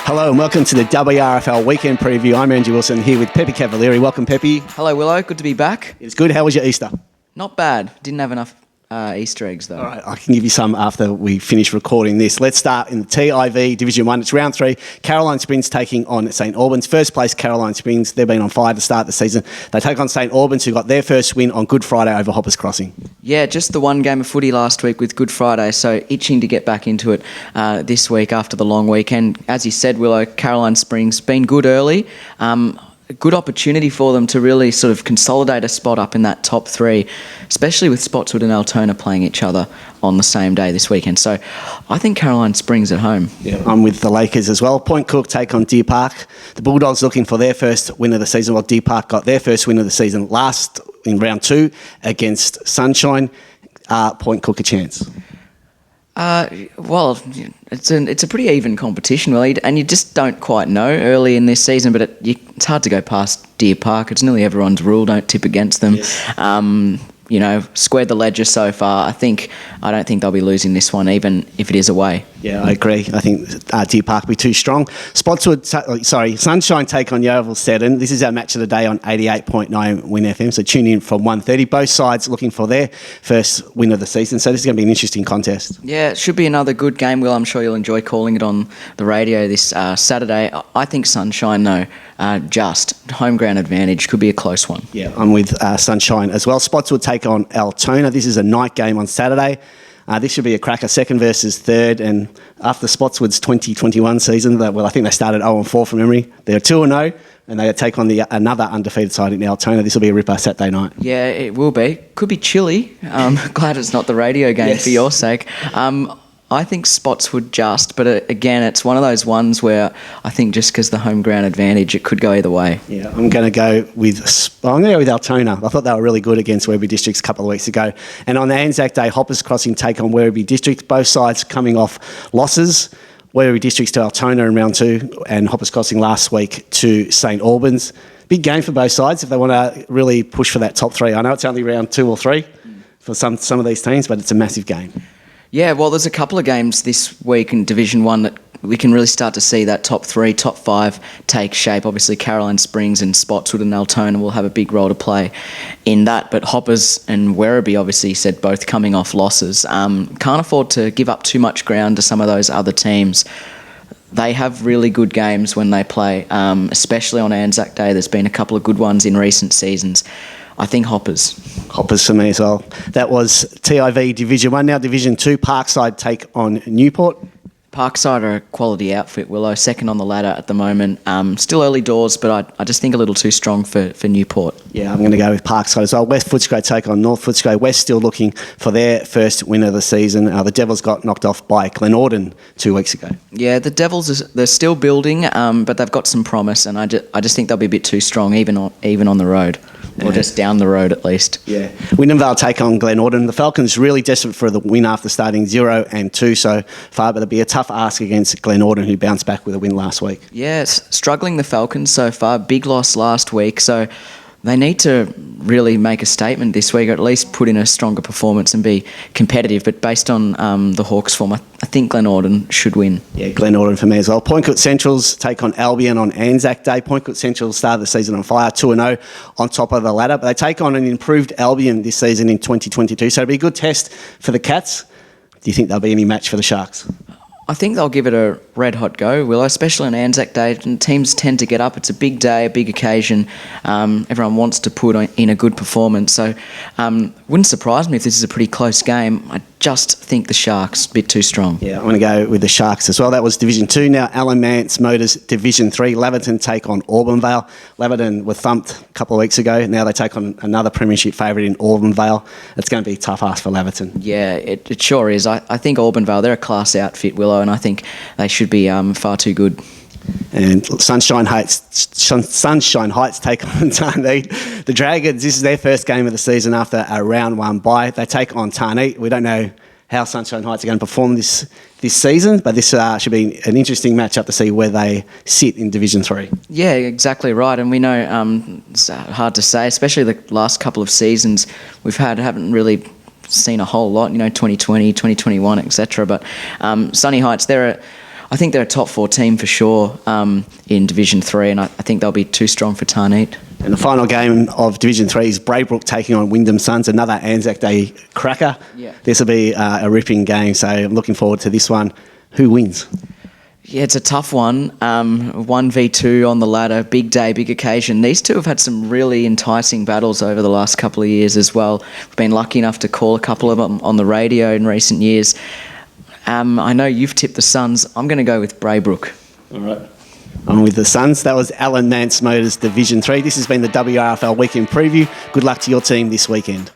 Hello and welcome to the WRFL Weekend Preview. I'm Andrew Wilson here with Peppe Cavalieri. Welcome, Peppe. Hello, Willow. Good to be back. It's good. How was your Easter? Not bad. Didn't have enough Easter eggs, though. All right, I can give you some after we finish recording this. Let's start in the TIV Division 1. It's round 3. Caroline Springs taking on St Albans. First place, Caroline Springs. They've been on fire to start the season. They take on St Albans, who got their first win on Good Friday over Hoppers Crossing. Yeah, just the one game of footy last week with Good Friday, so itching to get back into it this week after the long weekend. As you said, Willow, Caroline Springs been good early. A good opportunity for them to really sort of consolidate a spot up in that top 3, especially with Spotswood and Altona playing each other on the same day this weekend. So I think Caroline Springs at home. Yeah, I'm with the Lakers as well. Point Cook take on Deer Park. The Bulldogs looking for their first win of the season. Well, Deer Park got their first win of the season last in round 2 against Sunshine. Point Cook a chance? Well, it's a pretty even competition, really, and you just don't quite know early in this season, but it's hard to go past Deer Park. It's nearly everyone's rule, don't tip against them. Yes. Squared the ledger so far. I don't think they'll be losing this one, even if it is away. Yeah, I agree. I think Deer Park will be too strong. Sunshine take on Yeovil 7. This is our match of the day on 88.9 WYN FM, so tune in from 1:30. Both sides looking for their first win of the season, so this is going to be an interesting contest. Yeah, it should be another good game, Will. I'm sure you'll enjoy calling it on the radio this Saturday. I think Sunshine, though, just home ground advantage, could be a close one. Yeah, I'm with Sunshine as well. Spotswood take on Altona. This is a night game on Saturday. This should be a cracker, second versus third. And after Spotswood's 2021 season, I think they started 0-4 from memory. They're 2-0, and they take on another undefeated side in Altona. This will be a ripper Saturday night. Yeah, it will be. Could be chilly. Glad it's not the radio game. Yes. For your sake. I think Spotswood just, but again, it's one of those ones where I think just because the home ground advantage, it could go either way. Yeah, I'm going to go with Altona. I thought they were really good against Werribee Districts a couple of weeks ago. And on the Anzac Day, Hoppers Crossing take on Werribee District. Both sides coming off losses. Werribee Districts to Altona in round 2, and Hoppers Crossing last week to St Albans. Big game for both sides if they want to really push for that top 3. I know it's only round 2 or 3 for some of these teams, but it's a massive game. Yeah, well, there's a couple of games this week in Division 1 that we can really start to see that top 3, top 5 take shape. Obviously, Caroline Springs and Spotswood and Altona will have a big role to play in that, but Hoppers and Werribee obviously said both coming off losses. Can't afford to give up too much ground to some of those other teams. They have really good games when they play, especially on Anzac Day. There's been a couple of good ones in recent seasons. I think Hoppers. Hoppers for me as well. That was TIV Division 1. Now Division 2, Parkside take on Newport. Parkside are a quality outfit, Willow. Second on the ladder at the moment. Still early doors, but I just think a little too strong for Newport. Yeah, I'm going to go with Parkside as well. West Footscray take on North Footscray. West still looking for their first win of the season. The Devils got knocked off by Glenorden 2 weeks ago. Yeah, the Devils, they're still building, but they've got some promise, and I just think they'll be a bit too strong, even on the road. Or just down the road at least. Yeah. Wyndham Vale take on Glenorden. The Falcons really desperate for the win after starting 0-2 so far, but it'll be a tough ask against Glenorden, who bounced back with a win last week. Yeah, struggling the Falcons so far. Big loss last week, so they need to really make a statement this week, or at least put in a stronger performance and be competitive. But based on the Hawks' form, I think Glenorden should win. Yeah, Glenorden for me as well. Point Cook Centrals take on Albion on Anzac Day. Point Cook Central started the season on fire, 2-0 on top of the ladder. But they take on an improved Albion this season in 2022. So it'll be a good test for the Cats. Do you think there'll be any match for the Sharks? I think they'll give it a red-hot go, Willow, especially on Anzac Day. And teams tend to get up. It's a big day, a big occasion. Everyone wants to put in a good performance. So wouldn't surprise me if this is a pretty close game. I just think the Sharks a bit too strong. Yeah, I'm going to go with the Sharks as well. That was Division 2. Now Alan Mance Motors Division 3. Laverton take on Auburn-Vale. Laverton were thumped a couple of weeks ago. Now they take on another premiership favourite in Auburn-Vale. It's going to be a tough ask for Laverton. Yeah, it sure is. I think Auburn-Vale, they're a class outfit, Willow, and I think they should be far too good. And Sunshine Heights take on Tarneit. The Dragons, this is their first game of the season after a round 1 bye. They take on Tarneit. We don't know how Sunshine Heights are going to perform this season, but this should be an interesting matchup to see where they sit in Division 3. Yeah, exactly right. And we know it's hard to say, especially the last couple of seasons haven't really seen a whole lot, 2020, 2021, etc. But Sunny Heights, I I think they're a top 4 team for sure in Division 3, and I think they'll be too strong for Tarneet. And the final game of Division 3 is Brook taking on Wyndham Suns, another Anzac Day cracker. Yeah. This will be a ripping game, so I'm looking forward to this one. Who wins? Yeah, it's a tough one. 1v2 on the ladder, big day, big occasion. These two have had some really enticing battles over the last couple of years as well. We've been lucky enough to call a couple of them on the radio in recent years. I know you've tipped the Suns. I'm going to go with Brook. All right. I'm with the Suns. That was Alan Mance Motors Division 3. This has been the WRFL Weekend Preview. Good luck to your team this weekend.